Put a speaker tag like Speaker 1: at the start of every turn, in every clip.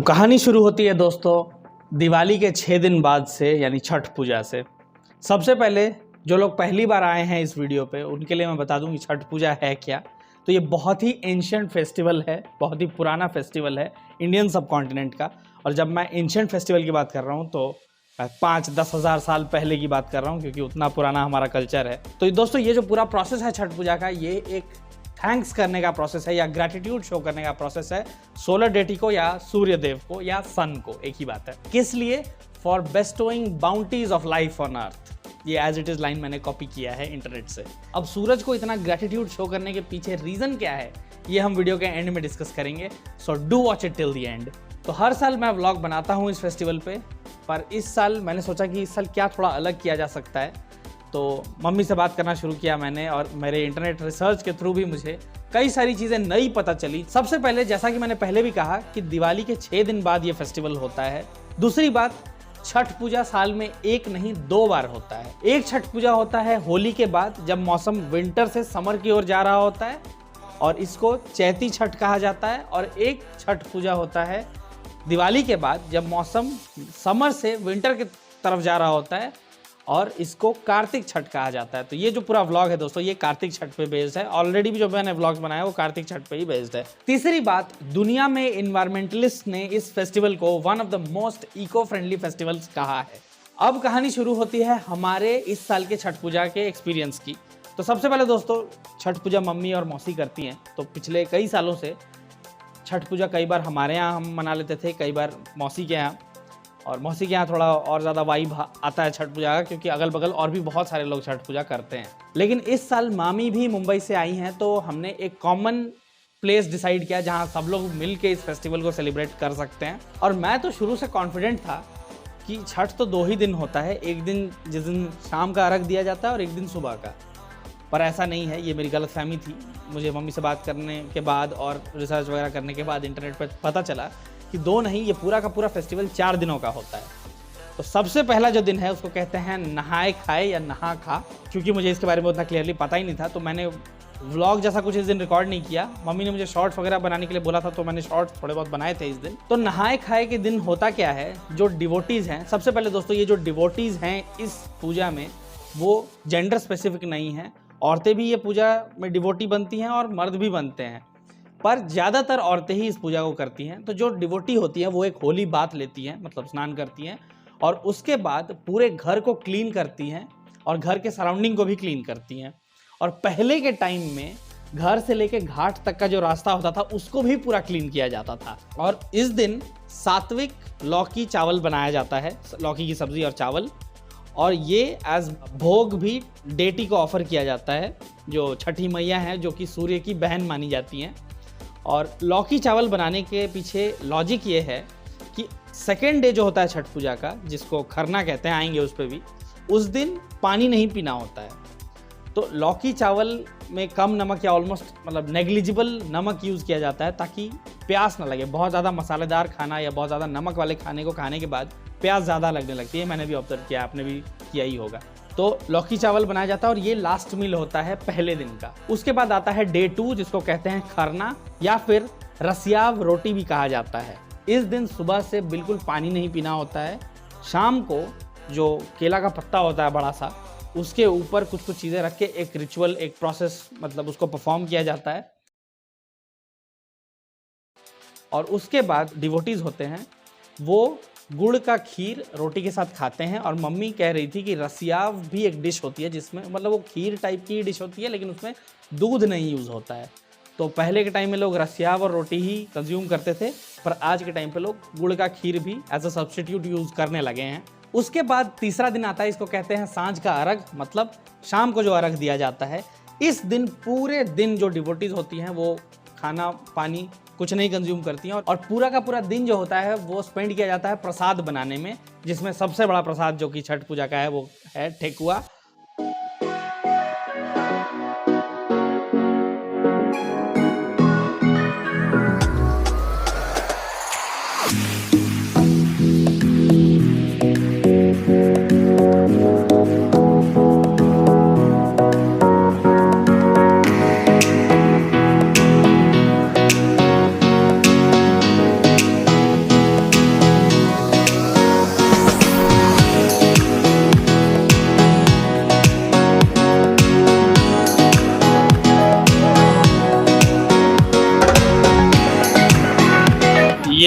Speaker 1: कहानी शुरू होती है दोस्तों दिवाली के 6 दिन बाद से, यानी छठ पूजा से। सबसे पहले जो लोग पहली बार आए हैं इस वीडियो पे उनके लिए मैं बता दूं कि छठ पूजा है क्या। तो ये बहुत ही एंशिएंट फेस्टिवल है, बहुत ही पुराना फेस्टिवल है इंडियन सब कॉन्टिनेंट का। और जब मैं एंशिएंट फेस्टिवल की बात कर रहा हूँ तो 5-10 हज़ार साल पहले की बात कर रहा हूँ, क्योंकि उतना पुराना हमारा कल्चर है। तो दोस्तों ये जो पूरा प्रोसेस है छठ पूजा का, ये एक थैंक्स करने का प्रोसेस है या ग्रैटिट्यूड शो करने का प्रोसेस है सोलर डेटी को या सूर्य देव को या सन को, एक ही बात है। किस लिए? For bestowing bounties of life on earth. ये एज इट इज लाइन मैंने कॉपी किया है इंटरनेट से। अब सूरज को इतना ग्रैटिट्यूड शो करने के पीछे रीजन क्या है, ये हम वीडियो के एंड में डिस्कस करेंगे। So do watch it till the end. तो हर साल मैं व्लॉग बनाता हूँ इस फेस्टिवल पे, पर इस साल मैंने सोचा कि इस साल क्या थोड़ा अलग किया जा सकता है। तो मम्मी से बात करना शुरू किया मैंने, और मेरे इंटरनेट रिसर्च के थ्रू भी मुझे कई सारी चीज़ें नई पता चली। सबसे पहले, जैसा कि मैंने पहले भी कहा कि दिवाली के 6 दिन बाद ये फेस्टिवल होता है। दूसरी बात, छठ पूजा साल में एक नहीं 2 बार होता है। एक छठ पूजा होता है होली के बाद, जब मौसम विंटर से समर की ओर जा रहा होता है, और इसको चैती छठ कहा जाता है। और एक छठ पूजा होता है दिवाली के बाद, जब मौसम समर से विंटर की तरफ जा रहा होता है, और इसको कार्तिक छठ कहा जाता है। तो ये जो पूरा व्लॉग है दोस्तों, ये कार्तिक छठ पे बेस्ड है। ऑलरेडी भी जो मैंने व्लॉग्स बनाया वो कार्तिक छठ पे ही बेस्ड है। तीसरी बात, दुनिया में इन्वायरमेंटलिस्ट ने इस फेस्टिवल को one of the most eco friendly festivals कहा है। अब कहानी शुरू होती है हमारे इस साल के छठ पूजा के एक्सपीरियंस की। तो सबसे पहले दोस्तों, छठ पूजा मम्मी और मौसी करती हैं। तो पिछले कई सालों से छठ पूजा कई बार हमारे यहाँ हम मना लेते थे, कई बार मौसी के यहाँ। और मौसी के यहाँ थोड़ा और ज़्यादा वाइब आता है छठ पूजा का, क्योंकि अगल बगल और भी बहुत सारे लोग छठ पूजा करते हैं। लेकिन इस साल मामी भी मुंबई से आई हैं, तो हमने एक कॉमन प्लेस डिसाइड किया जहाँ सब लोग मिल के इस फेस्टिवल को सेलिब्रेट कर सकते हैं। और मैं तो शुरू से कॉन्फिडेंट था कि छठ तो 2 ही दिन होता है, एक दिन जिस दिन शाम का अर्घ दिया जाता है और एक दिन सुबह का। पर ऐसा नहीं है, ये मेरी गलतफहमी थी। मुझे मम्मी से बात करने के बाद और रिसर्च वगैरह करने के बाद इंटरनेट पर पता चला कि 2 नहीं, ये पूरा का पूरा फेस्टिवल 4 दिनों का होता है। तो सबसे पहला जो दिन है उसको कहते हैं नहाए खाए या नहा खा। क्योंकि मुझे इसके बारे में उतना क्लियरली पता ही नहीं था, तो मैंने व्लॉग जैसा कुछ इस दिन रिकॉर्ड नहीं किया। मम्मी ने मुझे शॉर्ट्स वगैरह बनाने के लिए बोला था, तो मैंने शॉर्ट्स थोड़े बहुत बनाए थे इस दिन। तो नहाए खाए के दिन होता क्या है, जो डिवोटीज़ हैं, सबसे पहले दोस्तों ये जो डिवोटीज़ हैं इस पूजा में, वो जेंडर स्पेसिफिक नहीं है। औरतें भी ये पूजा में डिवोटी बनती हैं और मर्द भी बनते हैं, पर ज़्यादातर औरतें ही इस पूजा को करती हैं। तो जो डिवोटी होती हैं वो एक होली बाथ लेती हैं, मतलब स्नान करती हैं, और उसके बाद पूरे घर को क्लीन करती हैं और घर के सराउंडिंग को भी क्लीन करती हैं। और पहले के टाइम में घर से लेके घाट तक का जो रास्ता होता था उसको भी पूरा क्लीन किया जाता था। और इस दिन सात्विक लौकी चावल बनाया जाता है, लौकी की सब्जी और चावल, और ये एज भोग भी डेटी को ऑफर किया जाता है, जो छठी मैया हैं, जो कि सूर्य की बहन मानी जाती हैं। और लौकी चावल बनाने के पीछे लॉजिक ये है कि सेकेंड डे जो होता है छठ पूजा का, जिसको खरना कहते हैं, आएंगे उस पर भी, उस दिन पानी नहीं पीना होता है। तो लौकी चावल में कम नमक या ऑलमोस्ट मतलब नेग्लिजिबल नमक यूज़ किया जाता है, ताकि प्यास ना लगे। बहुत ज़्यादा मसालेदार खाना या बहुत ज़्यादा नमक वाले खाने को खाने के बाद प्यास ज़्यादा लगने लगती है। मैंने भी ऑब्जर्व किया, आपने भी किया ही होगा। तो लौकी चावल बनाया जाता है, और ये लास्ट मील होता है पहले दिन का। उसके बाद आता है डे 2, जिसको कहते हैं खरना, या फिर रसियाव रोटी भी कहा जाता है। इस दिन सुबह से बिल्कुल पानी नहीं पीना होता है। शाम को जो केला का पत्ता होता है बड़ा सा, उसके ऊपर कुछ कुछ चीज़ें रख के एक रिचुअल, एक प्रोसेस, मतलब उसको परफॉर्म किया जाता है। और उसके बाद डिवोटीज होते हैं, वो गुड़ का खीर रोटी के साथ खाते हैं। और मम्मी कह रही थी कि रसियाव भी एक डिश होती है, जिसमें मतलब वो खीर टाइप की डिश होती है, लेकिन उसमें दूध नहीं यूज़ होता है। तो पहले के टाइम में लोग रसियाव और रोटी ही कंज्यूम करते थे, पर आज के टाइम पे लोग गुड़ का खीर भी एज अ सब्स्टिट्यूट यूज़ करने लगे हैं। उसके बाद तीसरा दिन आता है, इसको कहते हैं सांझ का अर्घ, मतलब शाम को जो अर्घ दिया जाता है। इस दिन पूरे दिन जो डिवोटीज होती हैं वो खाना पानी कुछ नहीं कंज्यूम करती हैं, और पूरा का पूरा दिन जो होता है वो स्पेंड किया जाता है प्रसाद बनाने में, जिसमें सबसे बड़ा प्रसाद जो कि छठ पूजा का है वो है ठेकुआ।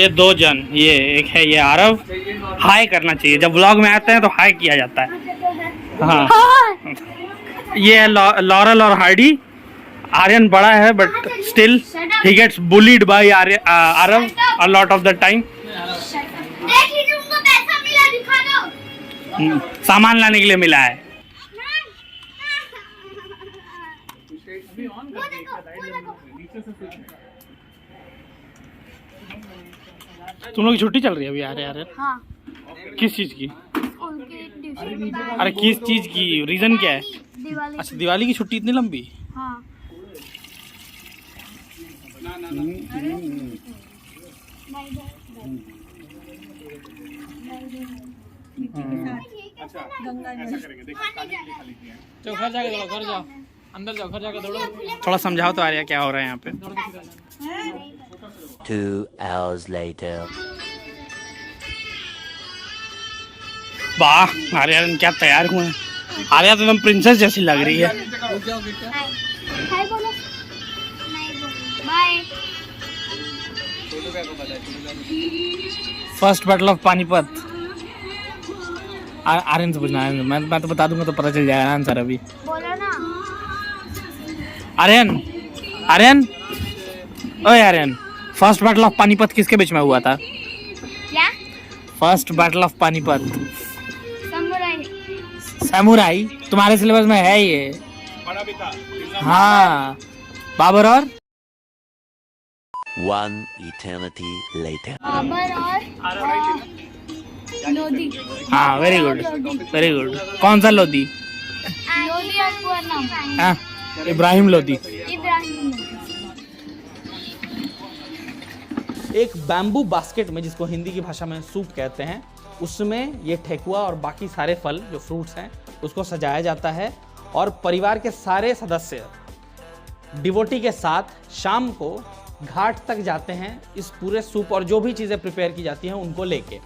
Speaker 1: ये दो जन, ये एक है ये आरव, हाय करना चाहिए जब व्लॉग में आते हैं तो हाय किया जाता है। हाँ ये है लॉरल और हार्डी। आर्यन बड़ा है but still he gets bullied by Aarav a lot of the time. सामान लाने के लिए मिला है। तुम लोग की छुट्टी चल रही है अभी? आ रहे
Speaker 2: हाँ।
Speaker 1: किस चीज की? अरे किस चीज की? रीजन क्या है?
Speaker 2: दिवाली।
Speaker 1: अच्छा दिवाली की छुट्टी इतनी लंबी?
Speaker 2: हाँ।
Speaker 1: चलो घर जाके दौड़ो, घर जाओ, अंदर जाओ, घर जाके दौड़ो। थोड़ा समझाओ तो आ रहा क्या हो रहा है यहाँ पे।
Speaker 3: 2 hours later.
Speaker 1: वाह आर्यन क्या तैयार हुए हैं। आर्या तो एकदम प्रिंसेस जैसी लग रही है।
Speaker 2: हाय बोलो। नहीं बोलो। Bye.
Speaker 1: First battle of Panipat. Aryan से पूछना है, मैं तो बता दूंगा तो पता चल जाएगा आंसर अभी।
Speaker 2: बोलो ना।
Speaker 1: आर्यन, आर्यन, ओए Aryan, first battle of Panipat किसके बीच में हुआ था?
Speaker 2: क्या?
Speaker 1: First battle of Panipat.
Speaker 2: Samurai.
Speaker 1: Samurai तुम्हारे सिलेबस में है ये?
Speaker 3: बड़ा भी था।
Speaker 1: हाँ बाबर और
Speaker 3: 1 eternity later.
Speaker 2: बाबर और लोधी।
Speaker 1: हाँ वेरी गुड, वेरी गुड। कौन सा लोधी?
Speaker 2: लोधी और पूरा नाम।
Speaker 1: हाँ इब्राहिम लोधी।
Speaker 2: इब्राहिम।
Speaker 1: एक बैम्बू बास्केट में, जिसको हिंदी की भाषा में सूप कहते हैं, उसमें ये ठेकुआ और बाकी सारे फल जो फ्रूट्स हैं उसको सजाया जाता है और परिवार के सारे सदस्य डिवोटी के साथ शाम को घाट तक जाते हैं इस पूरे सूप और जो भी चीज़ें प्रिपेयर की जाती हैं उनको लेके।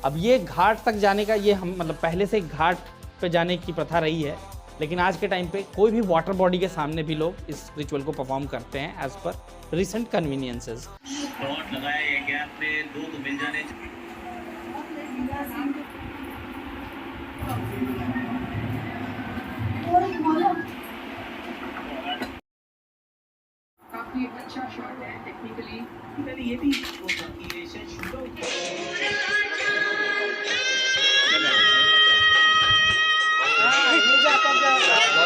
Speaker 1: अब ये घाट तक जाने का ये हम मतलब पहले से घाट पे जाने की प्रथा रही है, लेकिन आज के टाइम पे कोई भी वाटर बॉडी के सामने भी लोग इस रिचुअल को परफॉर्म करते हैं एज पर रिसेंट कन्वीनियंसेस।
Speaker 4: काफी अच्छा शॉट है टेक्निकली। मैंने ये भी सोचा कि ये शायद शूट आउट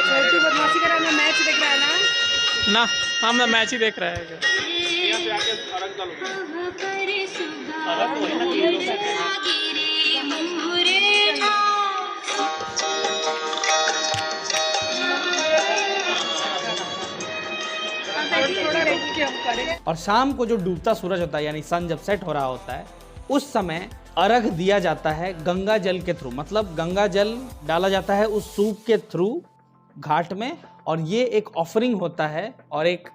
Speaker 4: छोटी बदमाशी कर रहा है। मैच देख रहा है ना?
Speaker 1: हम ना मैच ही देख रहे हैं। और शाम को जो डूबता सूरज होता है यानी सन जब सेट हो रहा होता है उस समय अर्घ दिया जाता है गंगा जल के थ्रू। मतलब गंगा जल डाला जाता है उस सूप के थ्रू घाट में और ये एक ऑफरिंग होता है और एक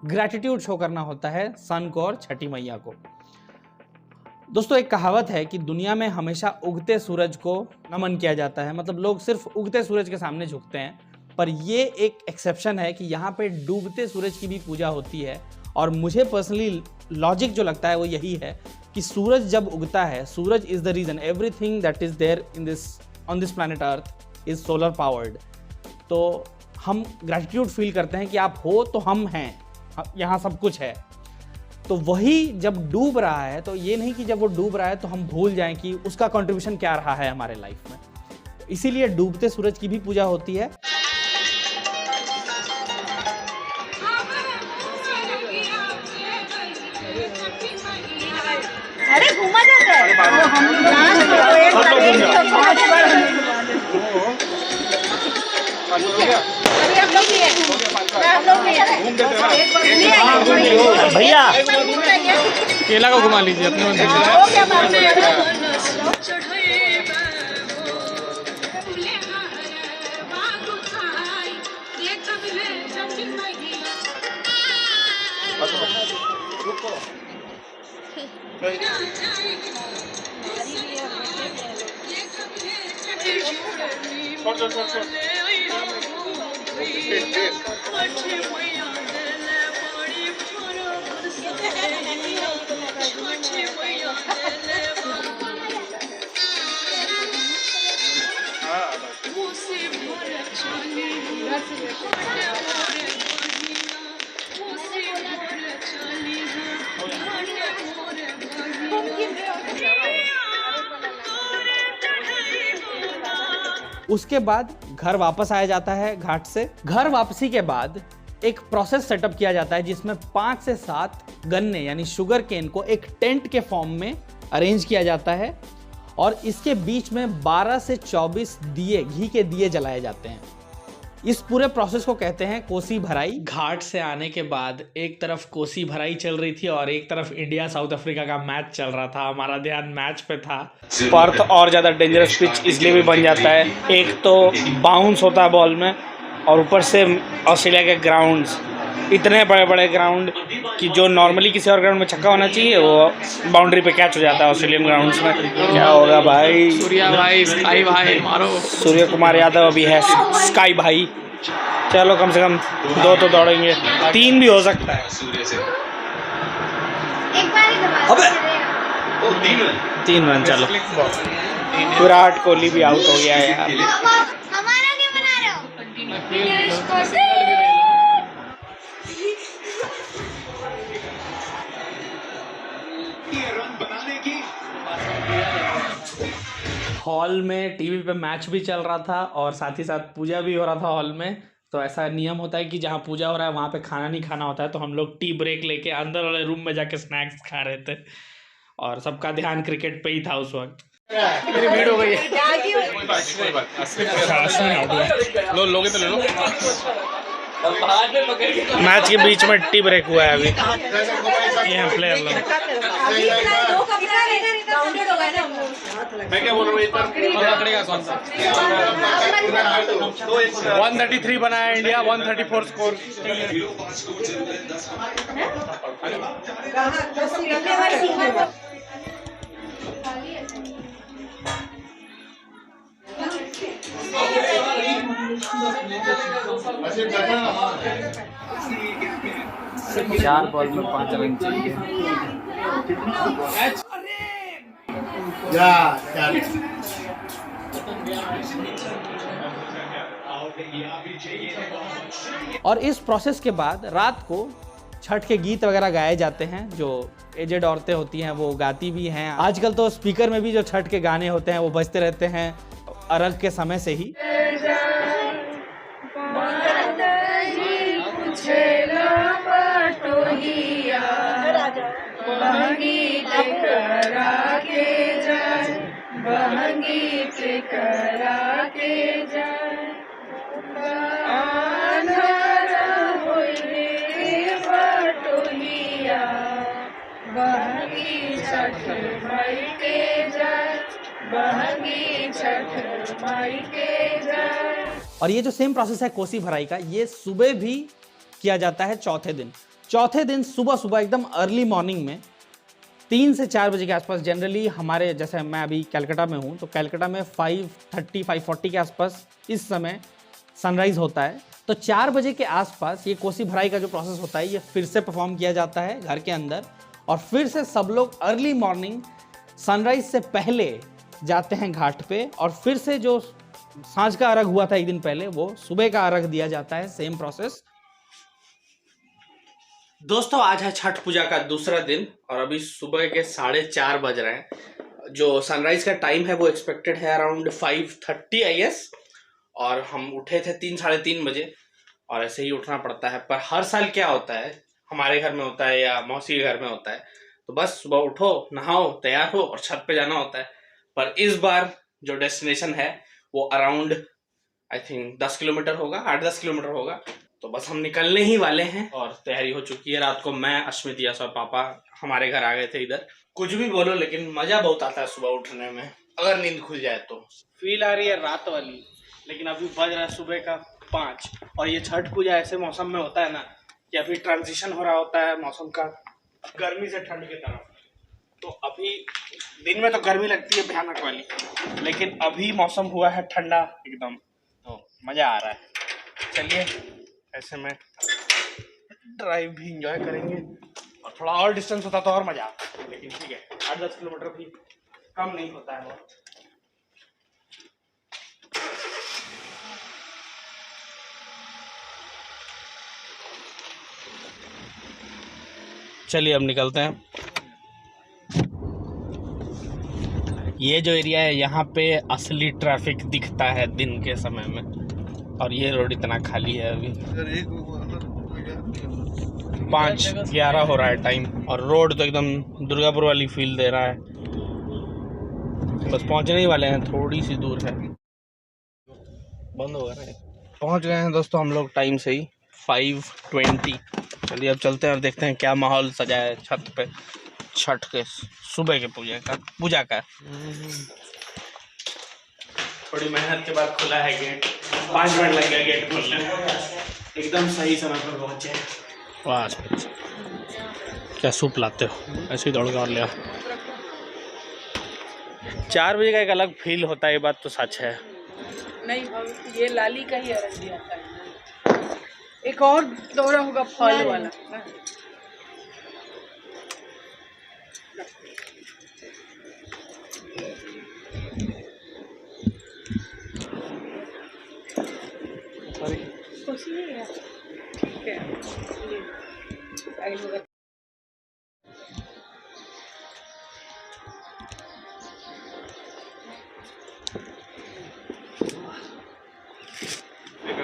Speaker 1: ग्रैटिट्यूड शो करना होता है सन को और छठी मैया को। दोस्तों एक कहावत है कि दुनिया में हमेशा उगते सूरज को नमन किया जाता है, मतलब लोग सिर्फ उगते सूरज के सामने झुकते हैं, पर ये एक एक्सेप्शन है कि यहाँ पे डूबते सूरज की भी पूजा होती है। और मुझे पर्सनली लॉजिक जो लगता है वो यही है कि सूरज जब उगता है, suraj is the reason everything that is there in this on this planet earth is solar powered. तो हम ग्रैटिट्यूड फील करते हैं कि आप हो तो हम हैं, यहाँ सब कुछ है। तो वही जब डूब रहा है तो ये नहीं कि जब वो डूब रहा है तो हम भूल जाएं कि उसका कंट्रीब्यूशन क्या रहा है हमारे लाइफ में। इसीलिए डूबते सूरज की भी पूजा होती है।
Speaker 2: अरे घूमा जाता है।
Speaker 1: भैया केला को घुमा लीजिए अपने मंदिर उसके बाद घर वापस आया जाता है घाट से। घर वापसी के बाद एक प्रोसेस सेटअप किया जाता है जिसमें 5 से 7 गन्ने यानी शुगर केन को एक टेंट के फॉर्म में अरेंज किया जाता है और इसके बीच में 12 से 24 दिए, घी के दिए जलाए जाते हैं। इस पूरे प्रोसेस को कहते हैं कोसी भराई। घाट से आने के बाद एक तरफ कोसी भराई चल रही थी और एक तरफ इंडिया साउथ अफ्रीका का मैच चल रहा था। हमारा ध्यान मैच पे था। पर्थ और ज़्यादा डेंजरस पिच इसलिए भी बन जाता है, एक तो बाउंस होता है बॉल में और ऊपर से ऑस्ट्रेलिया के ग्राउंड्स इतने बड़े बड़े ग्राउंड कि जो नॉर्मली किसी और ग्राउंड में छक्का होना चाहिए वो बाउंड्री पे कैच हो जाता है ऑस्ट्रेलियन ग्राउंड्स में। क्या होगा भाई? सूर्या भाई, स्काई भाई मारो। सूर्य कुमार यादव अभी है स्काई भाई। चलो कम से कम 2 तो दौड़ेंगे, 3 भी हो सकता है। अबे 3 रन। चलो विराट कोहली भी आउट हो गया है यार।
Speaker 2: हमारा क्या बना रहे हो?
Speaker 1: हॉल में टीवी पे मैच भी चल रहा था और साथ ही साथ पूजा भी हो रहा था हॉल में। तो ऐसा नियम होता है कि जहाँ पूजा हो रहा है वहाँ पे खाना नहीं खाना होता है, तो हम लोग टी ब्रेक लेके अंदर वाले रूम में जाके स्नैक्स खा रहे थे और सबका ध्यान क्रिकेट पे ही था उस वक्त। इतनी भीड़ हो गई है। लो लोगे तो ले लो। मैच के बीच में टी ब्रेक हुआ है अभी। ये प्लेयर लोग मैं क्या बोल रहा हूँ कौन सा 133 बनाया इंडिया, 134 स्कोर। चार बॉल में 5 रन चाहिए। और इस प्रोसेस के बाद रात को छठ के गीत वगैरह गाए जाते हैं। जो एजेड औरतें होती हैं वो गाती भी हैं। आजकल तो स्पीकर में भी जो छठ के गाने होते हैं वो बजते रहते हैं अर्घ के समय से ही। और ये जो सेम प्रोसेस है कोसी भराई का, ये सुबह भी किया जाता है चौथे दिन। चौथे दिन सुबह सुबह एकदम अर्ली मॉर्निंग में 3 से 4 बजे के आसपास, जनरली हमारे जैसे मैं अभी कलकत्ता में हूँ तो कलकत्ता में 5:30 5:40 के आसपास इस समय सनराइज होता है। तो 4 बजे के आसपास ये कोसी भराई का जो प्रोसेस होता है ये फिर से परफॉर्म किया जाता है घर के अंदर और फिर से सब लोग अर्ली मॉर्निंग सनराइज से पहले जाते हैं घाट पे और फिर से जो सांझ का अर्घ हुआ था एक दिन पहले वो सुबह का अर्घ दिया जाता है। Same process. दोस्तों आज है छठ पूजा का दूसरा दिन और अभी सुबह के 4:30 बज रहे हैं। जो सनराइज का टाइम है वो एक्सपेक्टेड है अराउंड 5:30 आई गेस और हम उठे थे 3 साढ़े 3 बजे और ऐसे ही उठना पड़ता है। पर हर साल क्या होता है, हमारे घर में होता है या मौसी के घर में होता है, तो बस सुबह उठो, नहाओ, तैयार हो और छत पे जाना होता है। पर इस बार जो डेस्टिनेशन है वो अराउंड आई थिंक 10 किलोमीटर होगा, 8-10 किलोमीटर होगा। तो बस हम निकलने ही वाले हैं और तैयारी हो चुकी है। रात को मैं, अश्मित, यश और पापा हमारे घर आ गए थे इधर। कुछ भी बोलो लेकिन मजा बहुत आता है सुबह उठने में, अगर नींद खुल जाए तो। फील आ रही है रात वाली, लेकिन अभी बज रहा है सुबह का 5 और ये छठ पूजा ऐसे मौसम में होता है ना कि अभी ट्रांजिशन हो रहा होता है मौसम का गर्मी से ठंड की तरफ। तो अभी दिन में तो गर्मी लगती है भयानक वाली, लेकिन अभी मौसम हुआ है ठंडा एकदम, तो मज़ा आ रहा है। चलिए ऐसे में ड्राइव भी एंजॉय करेंगे और और थोड़ा और डिस्टेंस होता तो और मजा आता, लेकिन ठीक है 8-10 किलोमीटर भी कम नहीं होता है बहुत। चलिए अब निकलते हैं। ये जो एरिया है यहाँ पे असली ट्रैफिक दिखता है दिन के समय में, और ये रोड इतना खाली है अभी। 5:11 हो रहा है टाइम, और रोड तो एकदम दुर्गापुर वाली फील दे रहा है। बस पहुँचने ही वाले हैं, थोड़ी सी दूर है। बंद हो गया, पहुँच गए हैं दोस्तों हम लोग टाइम से ही 5:20। चलिए अब चलते हैं और देखते हैं क्या माहौल सजा है छत पे छठ के सुबह के पूजा का। थोड़ी मेहनत के बाद खुला है गेट, 5 मिनट लग गया गेट खोलने में, एकदम सही समय पर पहुंचे। वाह क्या सूप लाते हो, ऐसे ही दौड़ कर ले आओ। 4 बजे का एक अलग फील होता है, ये बात तो सच है।
Speaker 5: नहीं, ये लाली का ही अरंडी आता है। एक और दौरा होगा फल वाला। कुछ नहीं है, ठीक है।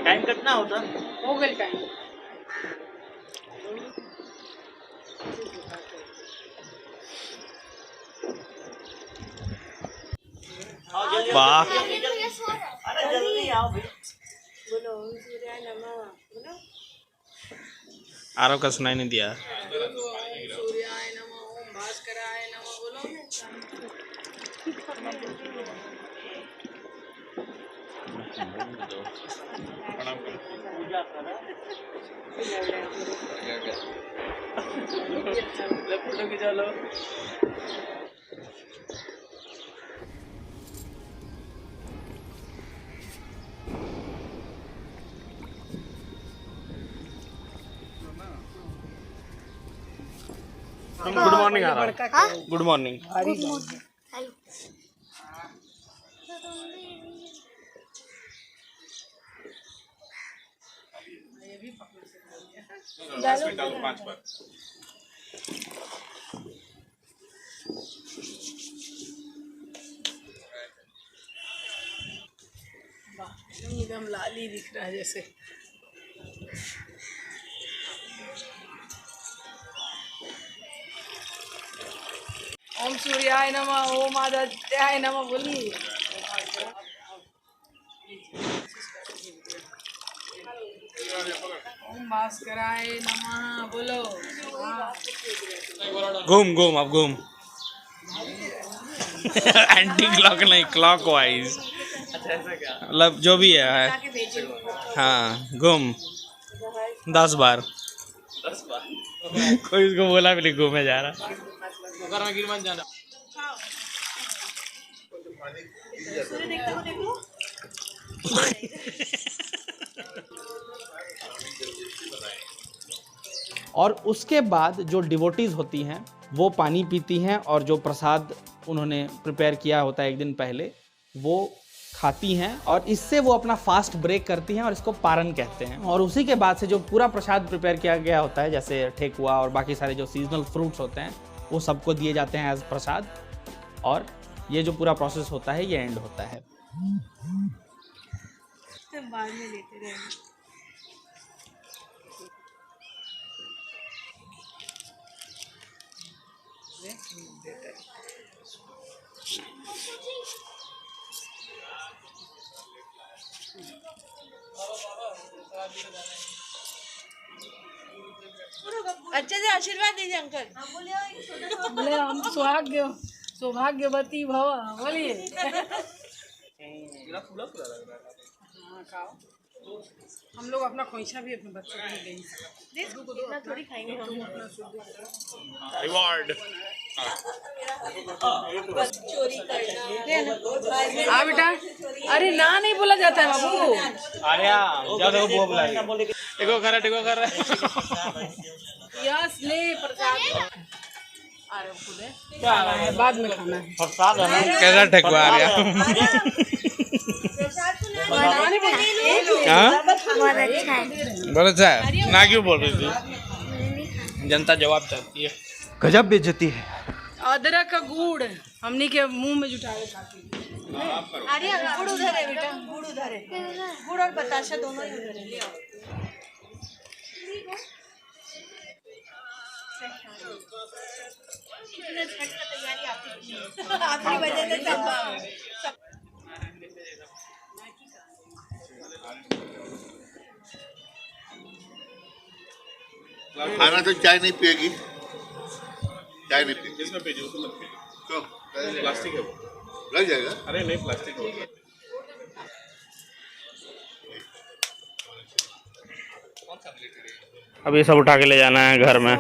Speaker 1: टाइम कितना होता
Speaker 5: हो गया टाइम।
Speaker 1: वाह, आरव का सुनाई नहीं दिया।
Speaker 5: सूर्याय नमः, ओम भास्कराय नमः, बोलो। फोटो खिंचा लो।
Speaker 1: Good morning Aarav. Good morning.
Speaker 5: एकदम लाली दिख रहा है जैसे। ओम सूर्याय नमः, ओम आदित्याय नमः, बोलिए। ओम भास्कराय नमः, बोलो।
Speaker 1: घूम अब घूम। एंटी क्लॉक नहीं, क्लॉकवाइज। मतलब जो भी है। हाँ घूम 10 बार। कोई उसको बोला भी नहीं घूमे जा रहा। और उसके बाद जो डिवोटीज होती हैं वो पानी पीती हैं, और जो प्रसाद उन्होंने प्रिपेयर किया होता है एक दिन पहले वो खाती हैं, और इससे वो अपना फास्ट ब्रेक करती हैं, और इसको पारण कहते हैं। और उसी के बाद से जो पूरा प्रसाद प्रिपेयर किया गया होता है, जैसे ठेकुआ और बाकी सारे जो सीजनल फ्रूट्स होते हैं, वो सबको दिए जाते हैं एज प्रसाद, और ये जो पूरा प्रोसेस होता है ये एंड होता है।
Speaker 5: बाद में लेते रहेंगे। अच्छे से आशीर्वाद दीजिए अंकल। बोले हम सौभाग्यवती भव, बोलिए। हाँ खाओ। हम लोग अपना खोइछा भी अपने बच्चों को देंगे, थोड़ी खाएंगे हम अपना
Speaker 1: रिवॉर्ड।
Speaker 5: चोरी करना। हाँ बेटा, अरे ना नहीं बोला जाता है बाबू।
Speaker 1: आर्या, जाओ देखो बुआ बुला रही है। टेको कर रहा है।
Speaker 5: यस ले प्रसाद। अरे खुद है क्या है, बाद में खाना है।
Speaker 1: प्रसाद है ना, कैसा ठेकुआ आ रहा
Speaker 2: बहुत अच्छा है।
Speaker 1: बहुत अच्छा है ना, क्यों बोल रही थी? जनता जवाब चाहती है।
Speaker 6: गजब बेइज्जती है।
Speaker 5: अदरक का गुड़ हमनी के मुंह में जुटा के खाती है।
Speaker 7: अरे गुड़ उधर है बेटा, गुड़ उधर है, गुड़ और बताशा दोनों ही उधर है। ले आओ। आपकी वजह से सब
Speaker 8: खाना तो चाय नहीं पिएगी, चाय नहीं पिएगी।
Speaker 9: इसमें भेजो, उसमें मत भेजो।
Speaker 8: क्यों?
Speaker 9: प्लास्टिक है वो।
Speaker 8: लग जाएगा।
Speaker 9: अरे नहीं, प्लास्टिक है।
Speaker 1: अब ये सब उठा के ले जाना है घर में।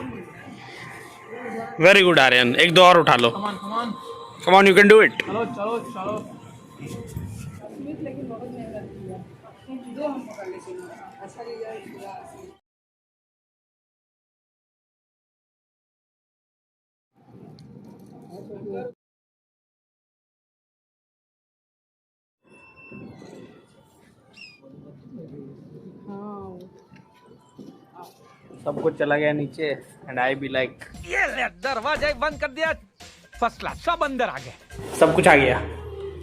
Speaker 1: वेरी गुड आर्यन, एक दो और उठा लो। Come on, you can do it.
Speaker 5: चलो चलो चलो। दो हम पकड़ लेते हैं। अच्छा ले जाए।
Speaker 1: सब कुछ चला गया नीचे एंड आई बी लाइक, ये ले दरवाजा बंद कर दिया, फर्स्ट क्लास, सब अंदर आ गए, सब कुछ आ गया।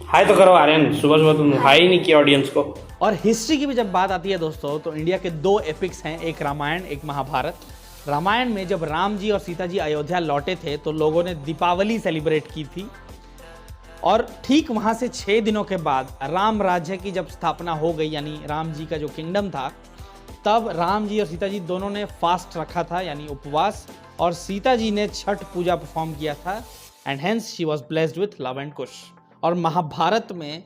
Speaker 1: हाय तो करो आर्यन, सुबह सुबह तुम हाय ही नहीं किया ऑडियंस को। और हिस्ट्री की भी जब बात आती है दोस्तों, तो इंडिया के दो एपिक्स हैं, एक रामायण एक महाभारत। रामायण में जब राम जी और सीता जी अयोध्या लौटे थे तो लोगों ने दीपावली सेलिब्रेट की थी, और ठीक वहाँ से 6 दिनों के बाद राम राज्य की जब स्थापना हो गई, यानी राम जी का जो किंगडम था, तब राम जी और सीता जी दोनों ने फास्ट रखा था, यानी उपवास, और सीता जी ने छठ पूजा परफॉर्म किया था, and hence she was blessed with Luv and Kush. और महाभारत में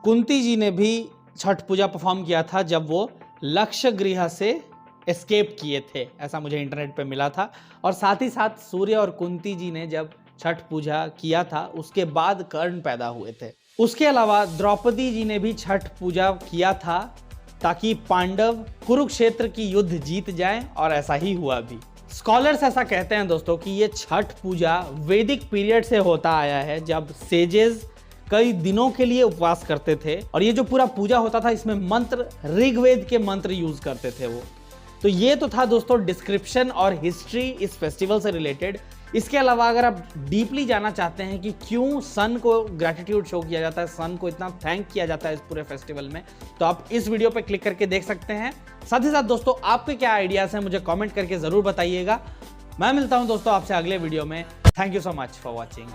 Speaker 1: कुंती जी ने भी छठ पूजा परफॉर्म किया था जब वो लक्ष्य गृह से एस्केप किए थे, ऐसा मुझे इंटरनेट पे मिला था। और साथ ही साथ सूर्य और कुंती जी ने जब छठ पूजा किया था उसके बाद कर्ण पैदा हुए थे। उसके अलावा द्रौपदी जी ने भी छठ पूजा किया था ताकि पांडव कुरुक्षेत्र की युद्ध जीत जाएं, और ऐसा ही हुआ भी। स्कॉलर्स ऐसा कहते हैं दोस्तों कि ये छठ पूजा वैदिक पीरियड से होता आया है, जब सेजेस कई दिनों के लिए उपवास करते थे, और ये जो पूरा पूजा होता था इसमें मंत्र, ऋग्वेद के मंत्र यूज करते थे वो। तो ये तो था दोस्तों डिस्क्रिप्शन और हिस्ट्री इस फेस्टिवल से रिलेटेड। इसके अलावा अगर आप डीपली जानना चाहते हैं कि क्यों सन को ग्रैटिट्यूड शो किया जाता है, सन को इतना थैंक किया जाता है इस पूरे फेस्टिवल में, तो आप इस वीडियो पे क्लिक करके देख सकते हैं। साथ ही साथ दोस्तों आपके क्या आइडियाज हैं मुझे कमेंट करके जरूर बताइएगा। मैं मिलता हूं दोस्तों आपसे अगले वीडियो में। Thank you so much for watching.